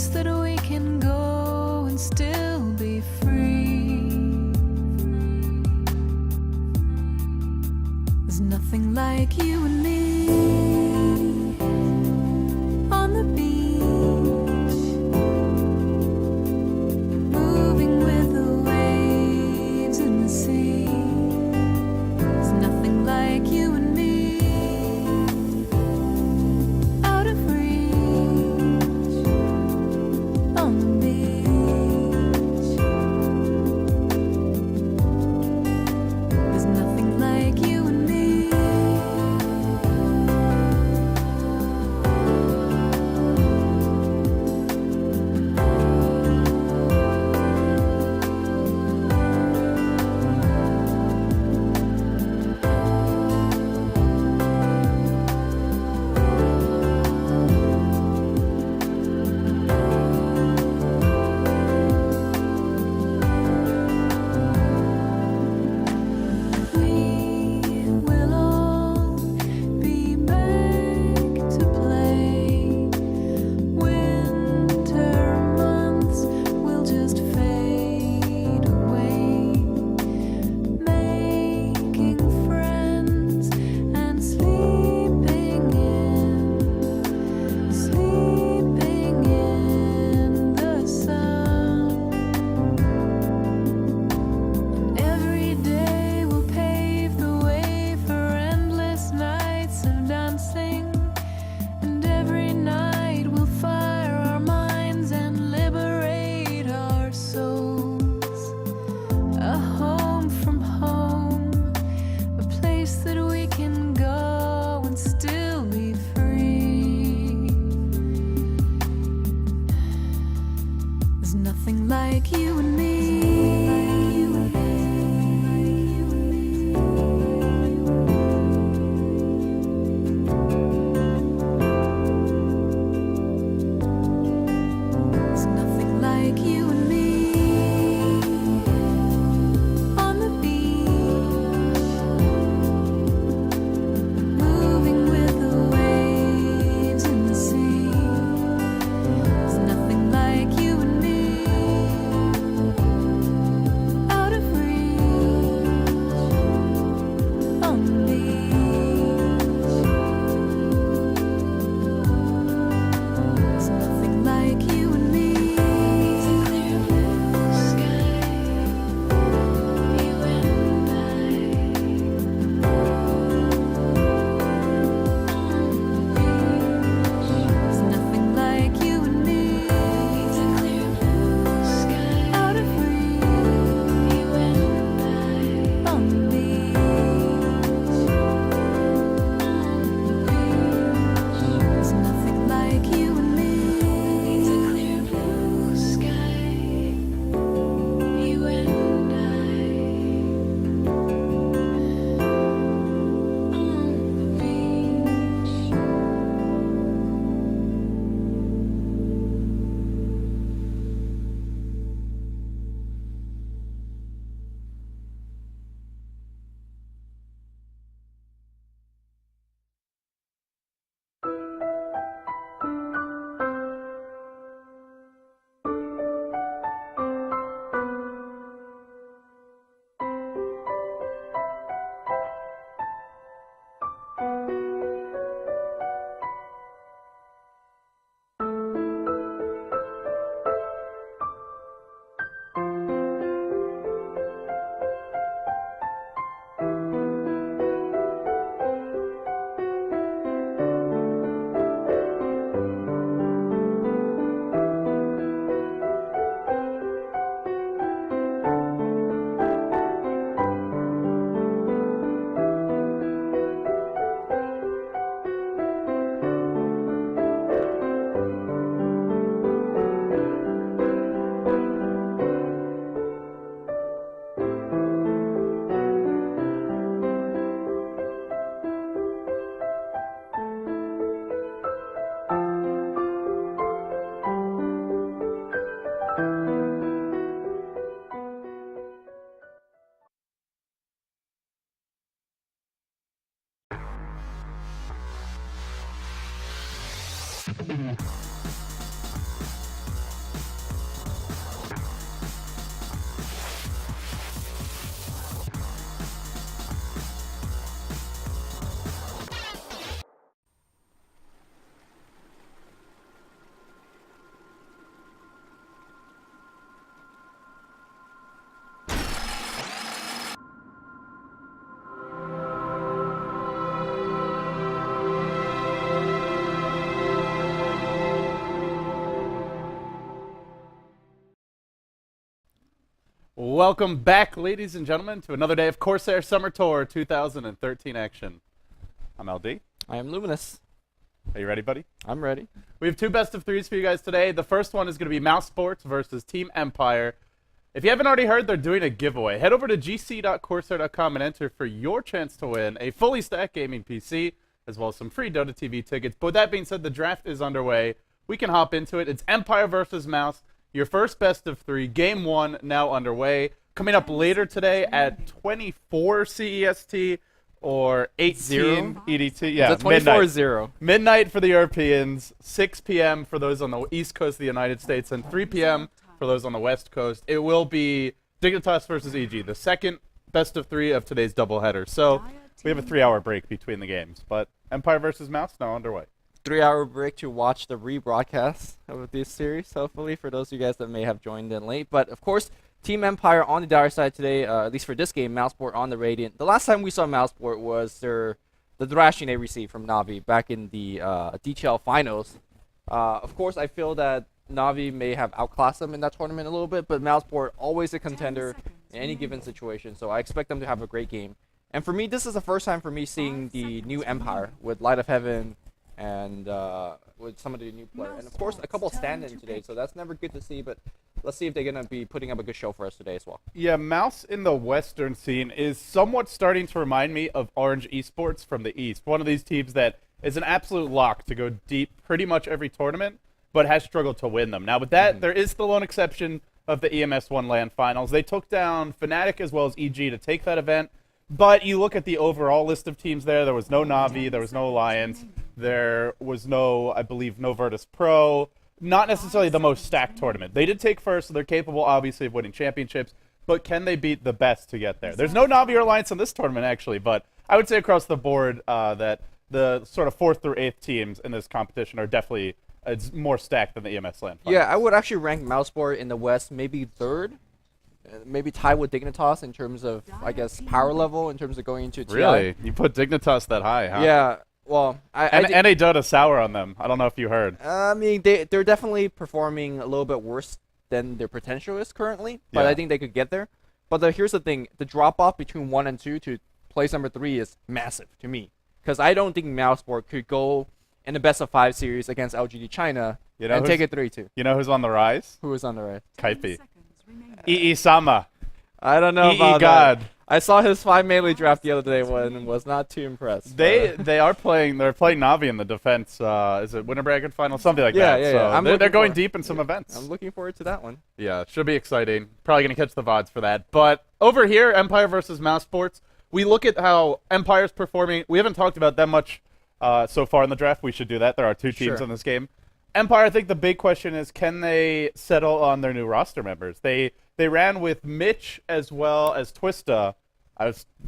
place that we can go and still be free. There's nothing like you and me on the beach, moving with the waves and the sea. There's nothing like you and me out of reach on the beach. There's nothing like you and me. Nothing like you and me. There's nothing like you and me on the beach, moving with the waves and the sea. There's nothing like you and me out of reach on the beach. There's nothing like you and me. It's a clear blue sky, you and I on the beach. There's nothing like you and me. It's a clear blue sky, out of reach, you and I on the beach. There's nothing like you and me. It's a clear blue sky, you and I on the beach. Welcome back, ladies and gentlemen, to another day of Corsair Summer Tour 2013 action. I'm LD. I am Luminous. Are you ready, buddy? I'm ready. We have two best of threes for you guys today. The first one is going to be Mouse Sports versus Team Empire. If you haven't already heard, they're doing a giveaway. Head over to gc.corsair.com and enter for your chance to win a fully stacked gaming PC, as well as some free Dota TV tickets. But with that being said, the draft is underway. We can hop into it. It's Empire versus Mouse. Your first best of three, game one, now underway. Coming up later today at 24 CEST or 18 EDT. Yeah, 24-0. Midnight for the Europeans, 6 p.m. for those on the East Coast of the United States, and 3 p.m. for those on the West Coast. It will be Dignitas versus EG, the second best of three of today's doubleheader. So we have a 3-hour break between the games, but Empire versus Mouse now underway. 3-hour break to watch the rebroadcast of this series, hopefully, for those of you guys that may have joined in late. But, of course, Team Empire on the dire side today, at least for this game, Mouseport on the Radiant. The last time we saw Mouseport was the thrashing they received from Na'Vi back in the DTL finals. Of course, I feel that Na'Vi may have outclassed them in that tournament a little bit, but Mouseport always a contender in any given situation, so I expect them to have a great game. And for me, this is the first time for me seeing the new Empire with Light of Heaven, and with some of the new players. And of course, a couple stand-ins today, so that's never good to see, but let's see if they're going to be putting up a good show for us today as well. Yeah, Mouse in the Western scene is somewhat starting to remind me of Orange Esports from the East. One of these teams that is an absolute lock to go deep pretty much every tournament, but has struggled to win them. Now, with that, there is the lone exception of the EMS1 LAN Finals. They took down Fnatic as well as EG to take that event, but you look at the overall list of teams there was no Na'Vi, there was no Alliance, there was no, I believe, no Virtus Pro. Not necessarily the most stacked tournament. They did take first, so they're capable, obviously, of winning championships, but can they beat the best to get there? There's no Na'Vi or Alliance in this tournament, actually, but I would say across the board that the sort of 4th through 8th teams in this competition are definitely more stacked than the EMS LAN Finals. Yeah, I would actually rank Mouseport in the West maybe 3rd. Maybe tied with Dignitas in terms of, I guess, power level, in terms of going into TI. Really? You put Dignitas that high, huh? Yeah. Well, and a Dota sour on them. I don't know if you heard. I mean, they're definitely performing a little bit worse than their potential is currently, but I think they could get there. But here's the thing: the drop off between 1 and 2 to place number 3 is massive to me, because I don't think Mouseport could go in the best of 5 series against LGD China and take it 3-2. You know who's on the rise? Who is on the rise? Kaipi. Sama. I don't know about God. that. I saw his 5 melee draft the other day and was not too impressed. They're playing Na'Vi in the defense. Is it Winter Bracket Final? Something like that. Yeah. So they're going deep in some events. I'm looking forward to that one. Yeah, should be exciting. Probably going to catch the VODs for that. But over here, Empire versus Mouse Sports, we look at how Empire's performing. We haven't talked about them much so far in the draft. We should do that. There are 2 teams in this game. Empire, I think the big question is, can they settle on their new roster members? They ran with Mitch as well as Twista.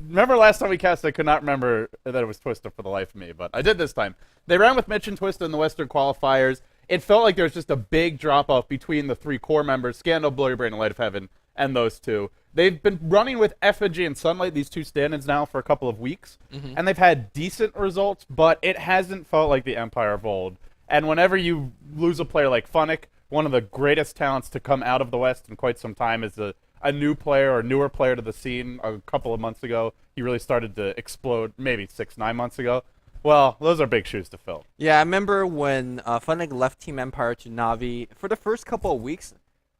Remember last time we cast, I could not remember that it was Twista for the life of me, but I did this time. They ran with Mitch and Twista in the Western qualifiers. It felt like there was just a big drop-off between the 3 core members, Scandal, Blurry Brain, and Light of Heaven, and those 2. They've been running with Effigy and Sunlight, these 2 stand-ins now, for a couple of weeks, and they've had decent results, but it hasn't felt like the Empire of old. And whenever you lose a player like Funnick, one of the greatest talents to come out of the West in quite some time, is a new player or newer player to the scene a couple of months ago. He really started to explode maybe 6-9 months ago. Well, those are big shoes to fill. Yeah, I remember when Funnick left Team Empire to Na'Vi. For the first couple of weeks,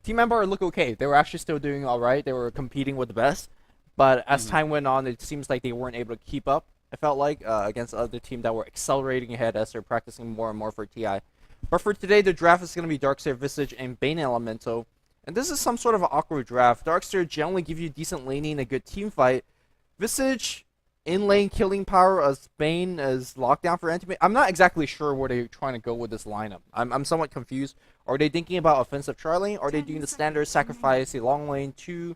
Team Empire looked okay. They were actually still doing all right. They were competing with the best. But as time went on, it seems like they weren't able to keep up, it felt like, against other teams that were accelerating ahead as they're practicing more and more for TI. But for today, the draft is going to be Darkseer, Visage, and Bane Elemental. And this is some sort of an awkward draft. Darkseer generally give you decent laning, a good team fight. Visage, in-lane killing power, as Bane as lockdown for anti-Bane. I'm not exactly sure where they're trying to go with this lineup. I'm somewhat confused. Are they thinking about offensive tri-lane? Are they doing the standard sacrifice a long lane to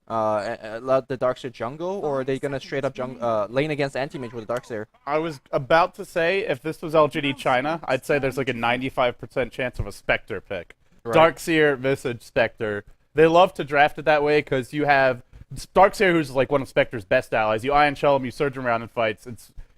let the Darkseer jungle? Or are they going to straight up lane against anti-mage with the Darkseer? I was about to say, if this was LGD China, I'd say there's like a 95% chance of a Spectre pick. Right. Darkseer, Visage, Spectre. They love to draft it that way because you have Darkseer, who's like one of Spectre's best allies. You Ion Shell him, you surge him around in fights.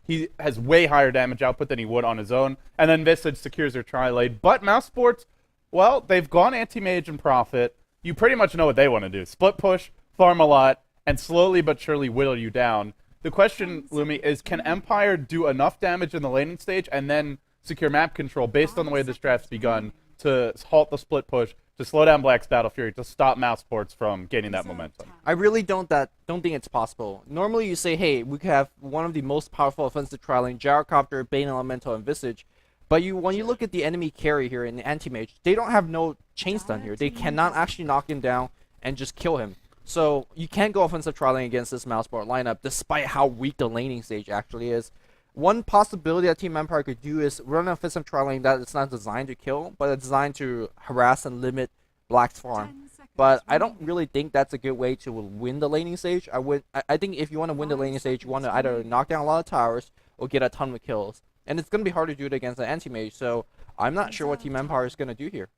He has way higher damage output than he would on his own. And then Visage secures your tri-lane. But Mouse Sports, well, they've gone anti-mage and Prophet. You pretty much know what they want to do. Split push, farm a lot, and slowly but surely whittle you down. The question, Lumi, is can Empire do enough damage in the laning stage and then secure map control based on the way this draft's begun to halt the split push, to slow down Black's Battle Fury, to stop Mouse Sports from gaining that momentum? I really don't think it's possible. Normally you say, hey, we could have one of the most powerful offensive tri-lane, Gyrocopter, Bane Elemental, and Visage. But when you look at the enemy carry here in the anti-mage, they don't have no chain stun here. They cannot actually knock him down and just kill him. So you can't go offensive tri-lane against this Mouseboard lineup, despite how weak the laning stage actually is. One possibility that Team Empire could do is run an offensive tri-lane that it's not designed to kill, but it's designed to harass and limit Black's farm. But I don't really think that's a good way to win the laning stage. I think if you want to win the laning stage, you want to either knock down a lot of towers or get a ton of kills. And it's going to be hard to do it against an anti-mage, so I'm not sure what Team Empire is going to do here.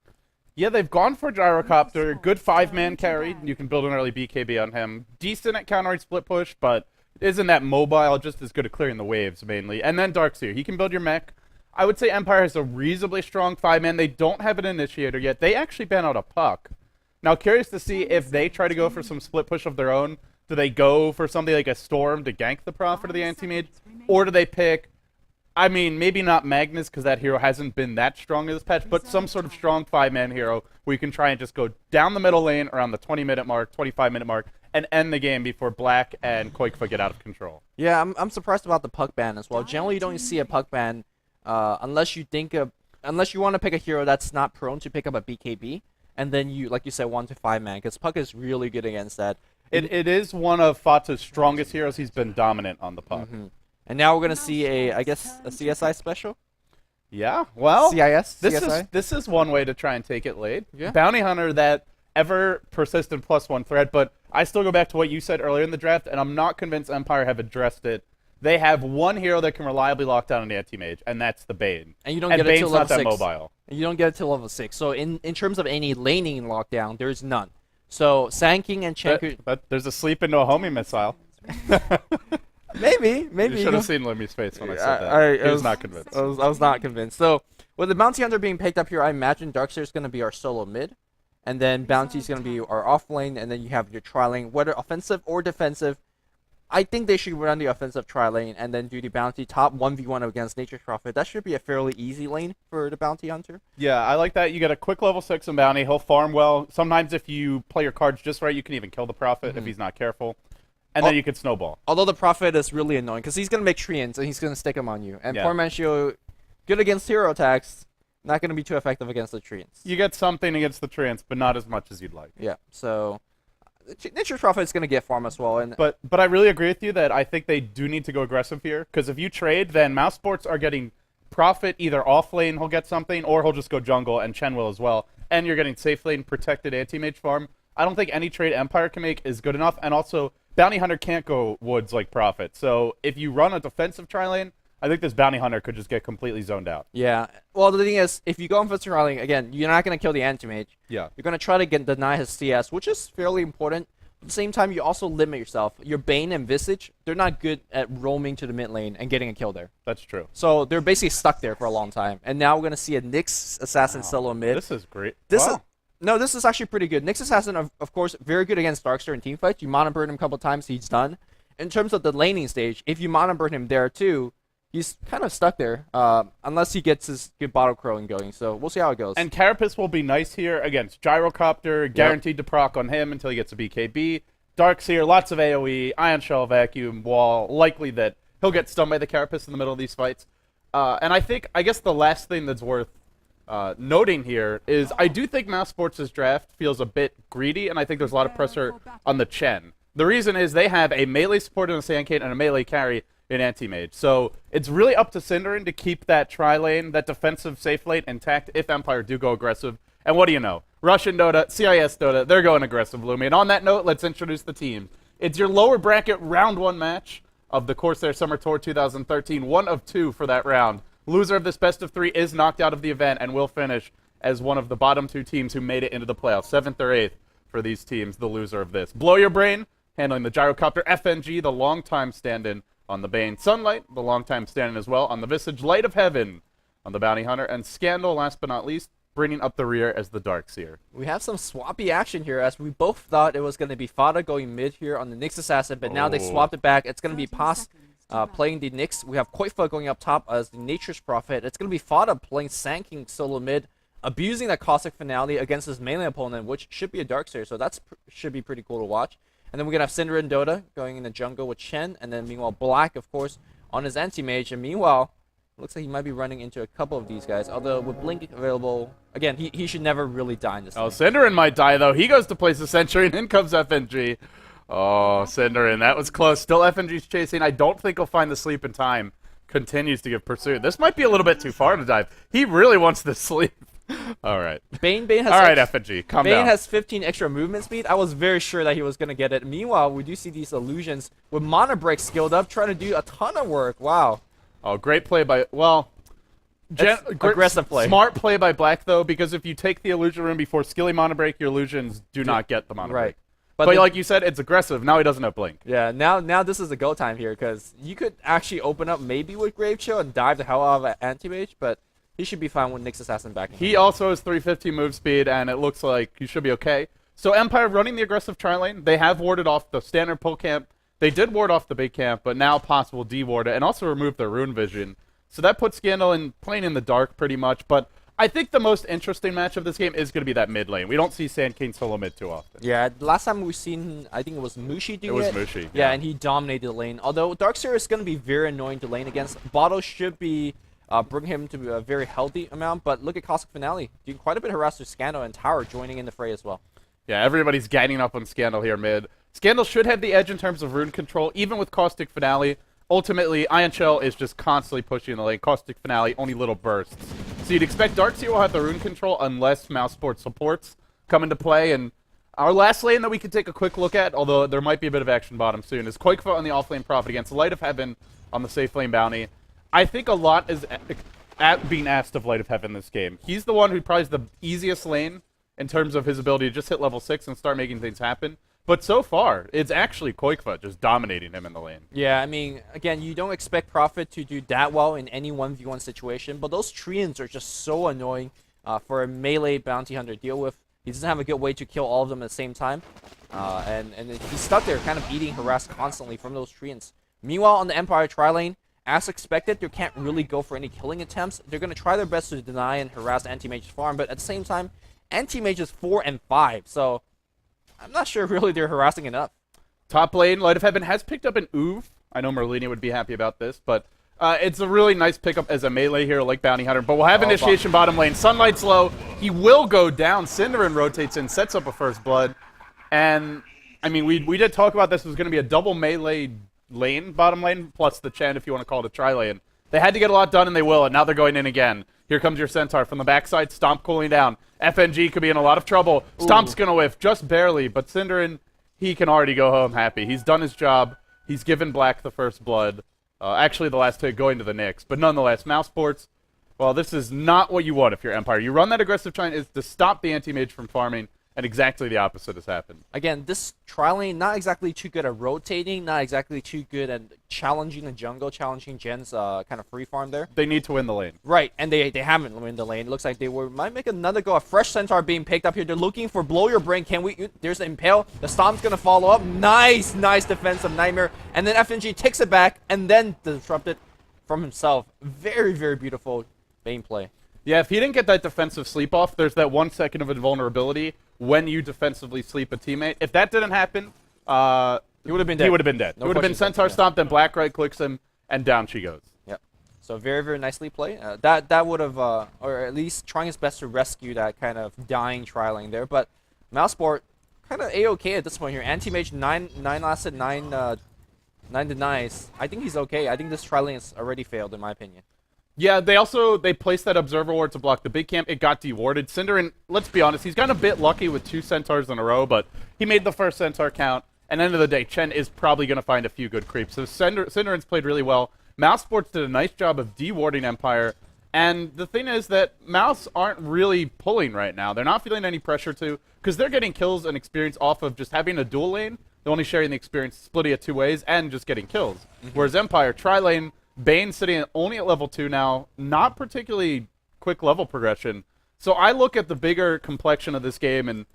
Yeah, they've gone for Gyrocopter. Good 5-man carry. You can build an early BKB on him. Decent at countering split push, but isn't that mobile, just as good at clearing the waves, mainly. And then Darkseer. He can build your mech. I would say Empire has a reasonably strong 5-man. They don't have an initiator yet. They actually ban out a Puck. Now, curious to see if they try to go for some split push of their own. Do they go for something like a Storm to gank the Prophet of the anti-mage? Or do they pick, I mean, maybe not Magnus, because that hero hasn't been that strong in this patch, but some sort of strong 5-man hero where you can try and just go down the middle lane around the 20-minute mark, 25-minute mark, and end the game before Black and Koikfa get out of control. Yeah, I'm surprised about the Puck ban as well. Generally, you don't see a Puck ban unless you want to pick a hero that's not prone to pick up a BKB, and then you, like you said, 1 to 5-man, because Puck is really good against that. It is one of Fata's strongest heroes. He's been dominant on the Puck. Mm-hmm. And now we're going to see I guess, a CSI special? Yeah, well, CIS? This is one way to try and take it late. Yeah. Bounty Hunter, that ever persistent +1 threat, but I still go back to what you said earlier in the draft, and I'm not convinced Empire have addressed it. They have one hero that can reliably lock down an anti-mage, and that's the Bane. And you don't get it till Bane's level 6. not that mobile. And you don't get it till level 6. So in terms of any laning lockdown, there's none. So Sand King and Chenku... But there's a sleep into a homie missile. Maybe. You should have seen Lumi's face when I said that. He was not convinced. I was not convinced. So with the Bounty Hunter being picked up here, I imagine Darkseer is going to be our solo mid. And then Bounty is going to be our off lane. And then you have your tri-lane, whether offensive or defensive. I think they should run the offensive tri-lane and then do the Bounty top 1v1 against Nature's Prophet. That should be a fairly easy lane for the Bounty Hunter. Yeah, I like that. You get a quick level 6 in Bounty. He'll farm well. Sometimes if you play your cards just right, you can even kill the Prophet if he's not careful. And then you can snowball. Although the Prophet is really annoying because he's going to make treants and he's going to stick them on you. And poor Mancio, good against hero attacks, not going to be too effective against the treants. You get something against the treants, but not as much as you'd like. Yeah, so Nature's Prophet is going to get farm as well. But I really agree with you that I think they do need to go aggressive here, because if you trade, then Mouse Sports are getting Prophet either off lane, he'll get something, or he'll just go jungle, and Chen will as well. And you're getting safe lane, protected anti-mage farm. I don't think any trade Empire can make is good enough, and also Bounty Hunter can't go woods like Prophet. So if you run a defensive tri-lane, I think this Bounty Hunter could just get completely zoned out. Yeah. Well, the thing is, if you go on offensive tri-lane, again, you're not going to kill the anti-mage. Yeah. You're going to try to deny his CS, which is fairly important. At the same time, you also limit yourself. Your Bane and Visage, they're not good at roaming to the mid lane and getting a kill there. That's true. So they're basically stuck there for a long time. And now we're going to see a Nyx Assassin solo mid. This is great. This is actually pretty good. Nyx Assassin, of course, very good against Darkseer in teamfights. You mono burn him a couple times, he's done. In terms of the laning stage, if you mono burn him there too, he's kind of stuck there, unless he gets his good bottle crowing going. So we'll see how it goes. And Carapace will be nice here against Gyrocopter, guaranteed to proc on him until he gets a BKB. Darkseer, lots of AoE, Ion Shell, Vacuum, Wall, likely that he'll get stunned by the Carapace in the middle of these fights. And I guess the last thing that's worth noting here is I do think Mouse Sports' draft feels a bit greedy, and I think there's a lot of pressure on the Chen. The reason is they have a melee support in the Sandcade and a melee carry in Anti-Mage. So it's really up to Cinderin to keep that tri-lane, that defensive safe lane intact if Empire do go aggressive. And what do you know? Russian Dota, CIS Dota, they're going aggressive, Lumi. And on that note, let's introduce the teams. It's your lower bracket round 1 match of the Corsair Summer Tour 2013, 1 of 2 for that round. Loser of this best of 3 is knocked out of the event and will finish as one of the bottom 2 teams who made it into the playoffs. 7th or 8th for these teams, the loser of this. Blow Your Brain, handling the Gyrocopter. FNG, the longtime stand-in on the Bane. Sunlight, the longtime stand-in as well on the Visage. Light of Heaven on the Bounty Hunter. And Scandal, last but not least, bringing up the rear as the Darkseer. We have some swappy action here, as we both thought it was going to be Fada going mid here on the Nyx Assassin, but now they swapped it back. It's going to be Pas playing the Nyx. We have Koifa going up top as the Nature's Prophet. It's going to be Fada playing Sand King solo mid, abusing that Caustic Finale against his melee opponent, which should be a Darkseer, so that should be pretty cool to watch. And then we're going to have Cinder and Dota going in the jungle with Chen, and then meanwhile Black, of course, on his anti-mage, and meanwhile, looks like he might be running into a couple of these guys, although with Blink available, again, he should never really die in this Oh, game. Cinderin might die, though. He goes to place the Sentry, and in comes FNG. Oh, Cinderin, that was close. Still FNG's chasing. I don't think he'll find the sleep in time. Continues to give pursuit. This might be a little bit too far to dive. He really wants the sleep. All right. Bane has All right, FNG, calm Bane down. has 15 extra movement speed. I was very sure that he was going to get it. Meanwhile, we do see these illusions with Mana Break skilled up, trying to do a ton of work. Wow. Oh, great play by, well, aggressive play. Smart play by Black, though, because if you take the illusion room before skilling Mana Break, your illusions do not get the Mana Break. But like you said, it's aggressive. Now he doesn't have Blink. Yeah, now this is the go time here, because you could actually open up maybe with Grave Chill and dive the hell out of an Anti-Mage, but he should be fine with Nyx Assassin back in. He also has 350 move speed, and it looks like he should be okay. So Empire running the aggressive tri-lane. They have warded off the standard pull camp. They did ward off the big camp, but now possible de-ward it, and also remove their rune vision. So that puts Scandal in playing in the dark pretty much, but I think the most interesting match of this game is going to be that mid lane. We don't see Sand King solo mid too often. Yeah, last time we seen, I think it was Mushi doing it. It was Mushi. Yeah, and he dominated the lane. Although Darkseer is going to be very annoying to lane against. Bottle should be bring him to a very healthy amount, but look at Caustic Finale. Doing quite a bit of harass to Scandal, and Tower joining in the fray as well. Yeah, everybody's ganging up on Scandal here mid. Scandal should have the edge in terms of rune control, even with Caustic Finale. Ultimately, Ion Shell is just constantly pushing the lane. Caustic Finale, only little bursts. So you'd expect Darkseer will have the rune control unless Mouseport supports come into play. And our last lane that we could take a quick look at, although there might be a bit of action bottom soon, is Koikfa on the off-lane Prophet against Light of Heaven on the safe lane Bounty. I think a lot is being asked of Light of Heaven this game. He's the one who probably is the easiest lane in terms of his ability to just hit level 6 and start making things happen. But so far, it's actually Koikfa just dominating him in the lane. Yeah, I mean, again, you don't expect Prophet to do that well in any 1v1 situation, but those Treants are just so annoying for a melee bounty hunter to deal with. He doesn't have a good way to kill all of them at the same time. And he's stuck there kind of eating harass constantly from those Treants. Meanwhile, on the Empire tri-lane, as expected, they can't really go for any killing attempts. They're going to try their best to deny and harass Anti-Mage's farm, but at the same time, Anti-Mage is 4 and 5, so I'm not sure really they're harassing enough. Top lane, Light of Heaven has picked up an Oov. I know Merlini would be happy about this, but it's a really nice pickup as a melee hero like Bounty Hunter. But we'll have initiation bottom lane. Sunlight's low. He will go down. Cinderin rotates in, sets up a first blood. And, I mean, we did talk about this was going to be a double melee lane, bottom lane, plus the Chen if you want to call it a tri-lane. They had to get a lot done, and they will, and now they're going in again. Here comes your Centaur from the backside. Stomp cooling down. FNG could be in a lot of trouble. Stomp's going to whiff just barely, but Cinderin, he can already go home happy. He's done his job. He's given Black the first blood. Actually, the last hit going to the Nyx. But nonetheless, Mouseports, well, this is not what you want if you're Empire. You run that aggressive trying is to stop the anti-mage from farming, and exactly the opposite has happened. Again, this tri-lane, not exactly too good at rotating, not exactly too good at challenging the jungle, challenging Jen's kind of free farm there. They need to win the lane. Right, and they haven't won the lane. It looks like they might make another go. A fresh Centaur being picked up here. They're looking for Blow Your Brain. Can we? There's the Impale. The Stomp's going to follow up. Nice defensive Nightmare. And then FNG takes it back and then disrupt it from himself. Very, very beautiful Bane play. Yeah, if he didn't get that defensive sleep off, there's that 1 second of invulnerability when you defensively sleep a teammate. If that didn't happen, he would have been dead. He would have been dead. No it would have been Centaur stomped, then Black right clicks him, and down she goes. Yep. So very, very nicely played. That would have, or at least trying his best to rescue that kind of dying tri-lane there. But Mouseport kind of A-okay at this point here. Anti-Mage 9 lasted, 9 denies. I think he's okay. I think this tri-lane has already failed in my opinion. Yeah, they placed that Observer Ward to block the big camp. It got dewarded. Cinderin, let's be honest, he's gotten a bit lucky with 2 Centaurs in a row, but he made the first Centaur count. And at the end of the day, Chen is probably going to find a few good creeps. So Cinderin's played really well. Mousesports did a nice job of dewarding Empire. And the thing is that Mouse aren't really pulling right now. They're not feeling any pressure to, because they're getting kills and experience off of just having a dual lane. They're only sharing the experience, splitting it 2 ways, and just getting kills. Whereas Empire, tri-lane, Bane sitting only at level 2 now, not particularly quick level progression. So I look at the bigger complexion of this game, and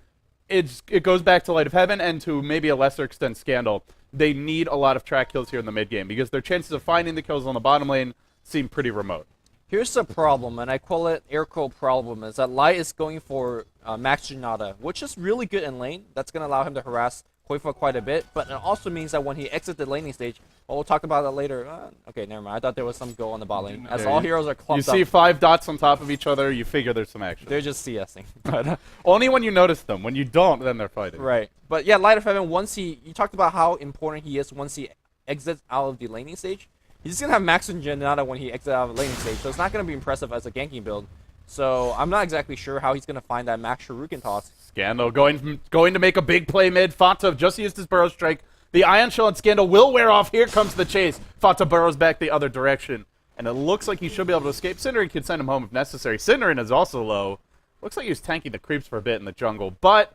it goes back to Light of Heaven and to maybe a lesser extent Scandal. They need a lot of track kills here in the mid game because their chances of finding the kills on the bottom lane seem pretty remote. Here's the problem, and I call it air quote problem, is that Light is going for Max Janata, which is really good in lane. That's going to allow him to harass Koifa quite a bit, but it also means that when he exits the laning stage, well, we'll talk about that later. Okay, never mind. I thought there was some go on the bot lane. As all heroes are clumped up. You see 5 dots on top of each other, you figure there's some action. They're just CSing. But only when you notice them. When you don't, then they're fighting. Right. But yeah, Light of Heaven, you talked about how important he is once he exits out of the laning stage. He's just going to have Max and Janata when he exits out of the laning stage, so it's not going to be impressive as a ganking build. So I'm not exactly sure how he's going to find that Max Shuriken toss. Scandal going to make a big play mid. Fata just used his Burrow Strike. The Ion Shell and Scandal will wear off. Here comes the chase. Fata burrows back the other direction. And it looks like he should be able to escape. Cinderin can send him home if necessary. Cinderin is also low. Looks like he was tanking the creeps for a bit in the jungle. But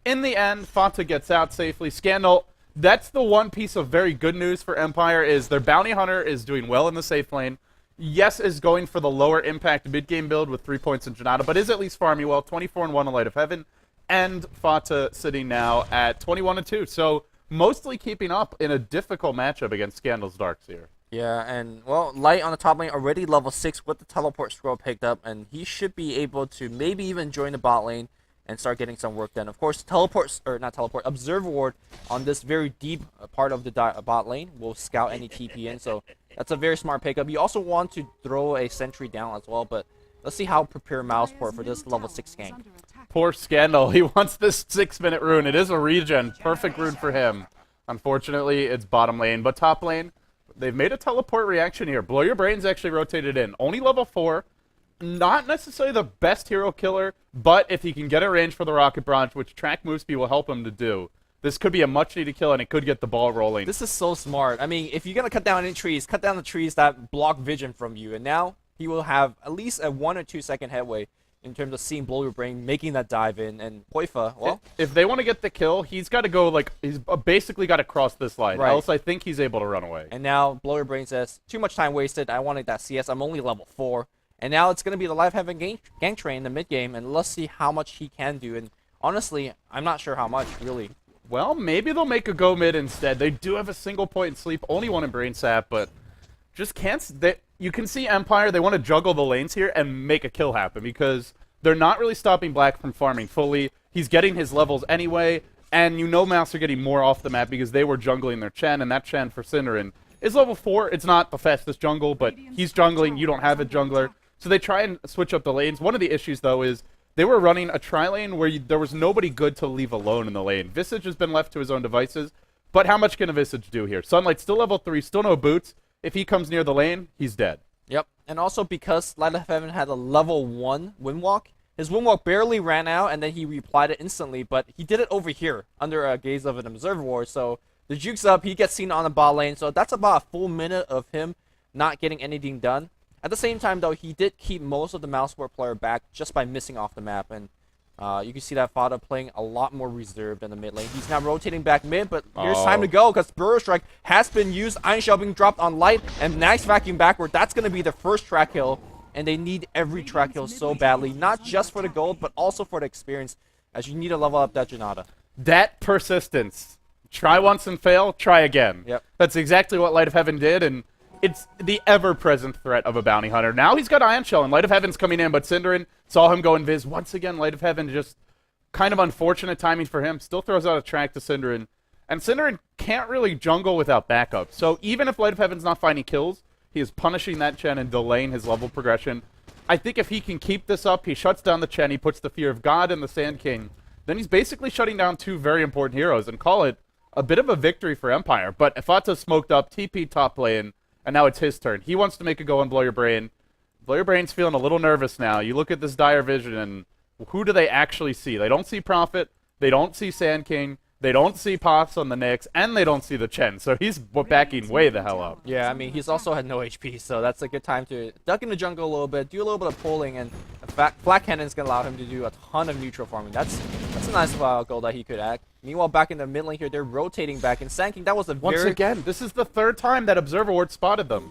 in the end, Fata gets out safely. Scandal, that's the one piece of very good news for Empire, is their Bounty Hunter is doing well in the safe lane. Yes is going for the lower impact mid-game build with 3 points in Janata, but is at least farming well. 24-1 in Light of Heaven. And Fata sitting now at 21-2. So mostly keeping up in a difficult matchup against Scandal's Darks here. Yeah, and, well, Light on the top lane already level 6 with the teleport scroll picked up, and he should be able to maybe even join the bot lane and start getting some work done. Of course, Observer Ward on this very deep part of the bot lane will scout any TP in, so that's a very smart pickup. You also want to throw a sentry down as well, but let's see how prepare Mouzeport for this level 6 gank. Poor Scandal. He wants this 6-minute rune. It is a regen. Perfect rune for him. Unfortunately, it's bottom lane. But top lane, they've made a teleport reaction here. Blow Your Brains actually rotated in. Only level 4. Not necessarily the best hero killer, but if he can get a range for the Rocket Branch, which Track Mooseby will help him to do, this could be a much-needed kill, and it could get the ball rolling. This is so smart. I mean, if you're going to cut down any trees, cut down the trees that block vision from you, and now he will have at least a 1 or 2 second headway in terms of seeing Blow Your Brain, making that dive in, and Koifa, well... If they want to get the kill, he's got to go, like, he's basically got to cross this line, right. Else I think he's able to run away. And now Blow Your Brain says, too much time wasted, I wanted that CS, I'm only level 4. And now it's going to be the Light of Heaven gank train in the mid-game, and let's see how much he can do. And honestly, I'm not sure how much, really. Well, maybe they'll make a go mid instead. They do have a single point in sleep, only one in brain sap, but just can't... You can see Empire, they want to juggle the lanes here and make a kill happen, because they're not really stopping Black from farming fully. He's getting his levels anyway, and you know Mouse are getting more off the map because they were jungling their Chen, and that Chen for Cinderin is level 4. It's not the fastest jungle, but he's jungling, you don't have a jungler. So they try and switch up the lanes. One of the issues, though, is they were running a tri-lane where there was nobody good to leave alone in the lane. Visage has been left to his own devices, but how much can a Visage do here? Sunlight's still level 3, still no boots. If he comes near the lane, he's dead. Yep, and also because Light of Heaven had a level 1 Windwalk, his Windwalk barely ran out, and then he replied it instantly, but he did it over here, under a gaze of an Observer Ward, so the juke's up, he gets seen on the bot lane, so that's about a full minute of him not getting anything done. At the same time, though, he did keep most of the Mouzeport player back just by missing off the map, and you can see that Fata playing a lot more reserved in the mid lane. He's now rotating back mid, but here's time to go because Burrow Strike has been used. Iron Shell being dropped on Light, and nice vacuum backward. That's going to be the first track kill, and they need every track kill so badly, not just for the gold, but also for the experience, as you need to level up that Janata. That persistence. Try once and fail, try again. Yep. That's exactly what Light of Heaven did, and it's the ever-present threat of a bounty hunter. Now he's got Ion Shell, and Light of Heaven's coming in, but Cinderin saw him go invis. Once again, Light of Heaven, just kind of unfortunate timing for him. Still throws out a track to Cinderin. And Cinderin can't really jungle without backup. So even if Light of Heaven's not finding kills, he is punishing that Chen and delaying his level progression. I think if he can keep this up, he shuts down the Chen, he puts the Fear of God and the Sand King, then he's basically shutting down 2 very important heroes and call it a bit of a victory for Empire. But Ifata smoked up, TP top lane, and now it's his turn. He wants to make a go on Blow Your Brain. Blow Your Brain's feeling a little nervous now. You look at this dire vision, and who do they actually see? They don't see Prophet, they don't see Sand King, they don't see Pots on the Nyx, and they don't see the Chen. So he's backing way the hell up. Yeah, I mean, he's also had no HP, so that's a good time to duck in the jungle a little bit, do a little bit of pulling, and Black Cannon's going to allow him to do a ton of neutral farming. That's a nice goal that he could act. Meanwhile, back in the mid lane here, they're rotating back, and Sand King, that was a Once again, this is the 3rd time that Observer Ward spotted them.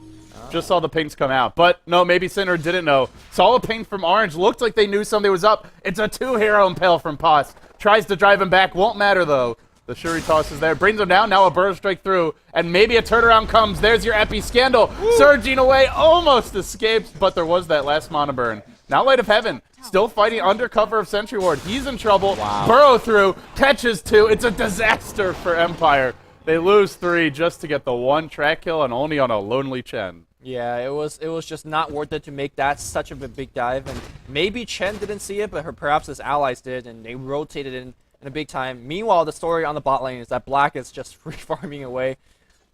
Just saw the pings come out. But no, maybe Sinner didn't know. Saw a ping from Orange. Looked like they knew something was up. It's a 2-hero impale from Poss. Tries to drive him back. Won't matter, though. The Shuri toss is there. Brings him down. Now a burrow strike through. And maybe a turnaround comes. There's your Epi Scandal. Woo! Surging away. Almost escapes. But there was that last mana burn. Now Light of Heaven. Still fighting under cover of Sentry Ward. He's in trouble. Wow. Burrow through. Catches 2. It's a disaster for Empire. They lose 3 just to get the 1 track kill and only on a lonely Chen. Yeah, it was just not worth it to make that such a big dive. And maybe Chen didn't see it, but perhaps his allies did, and they rotated in a big time. Meanwhile, the story on the bot lane is that Black is just free farming away.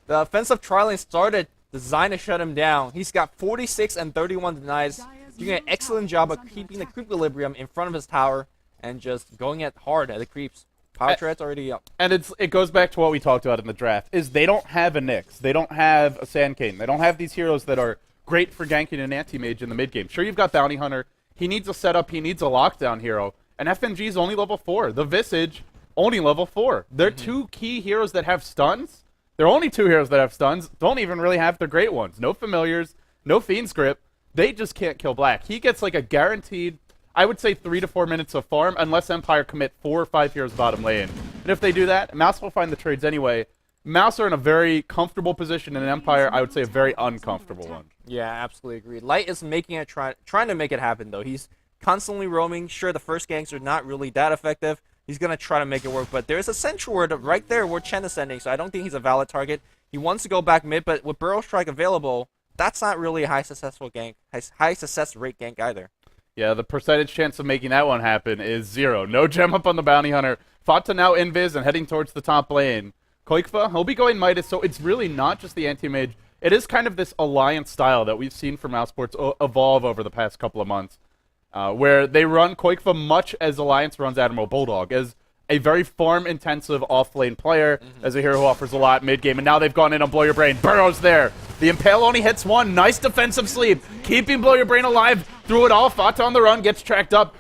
The offensive tri lane started designed to shut him down. He's got 46 and 31 denies, doing an excellent job of keeping the creep equilibrium in front of his tower and just going at hard at the creeps. Power Tread's already up. And it goes back to what we talked about in the draft, is they don't have a Nyx. They don't have a Sand King. They don't have these heroes that are great for ganking an anti-mage in the mid game. Sure, you've got Bounty Hunter. He needs a setup. He needs a lockdown hero. And FNG's only level 4. The Visage, only level 4. They're 2 key heroes that have stuns. They're only 2 heroes that have stuns. Don't even really have the great ones. No Familiars, no Fiend's Grip. They just can't kill Black. He gets like a guaranteed, I would say 3 to 4 minutes of farm unless Empire commit 4 or 5 heroes bottom lane. And if they do that, Mouse will find the trades anyway. Mouse are in a very comfortable position in Empire. I would say a very uncomfortable one. Yeah, absolutely agreed. Light is making it trying to make it happen though. He's constantly roaming. Sure, the first ganks are not really that effective. He's gonna try to make it work, but there's a Sentry Ward right there where Chen is sending, so I don't think he's a valid target. He wants to go back mid, but with Burrow Strike available, that's not really a high successful gank, high success rate gank either. Yeah, the percentage chance of making that one happen is 0. No gem up on the Bounty Hunter. Fought to now invis and heading towards the top lane. Koikfa, he'll be going Midas, so it's really not just the anti-mage. It is kind of this alliance style that we've seen from Mousesports evolve over the past couple of months, where they run Koikfa much as Alliance runs Admiral Bulldog, as a very farm-intensive off-lane player, as a hero who offers a lot mid-game, and now they've gone in on Blow Your Brain. Burrow's there. The Impale only hits 1. Nice defensive sleep. Keeping Blow Your Brain alive through it all. Fata on the run, gets tracked up.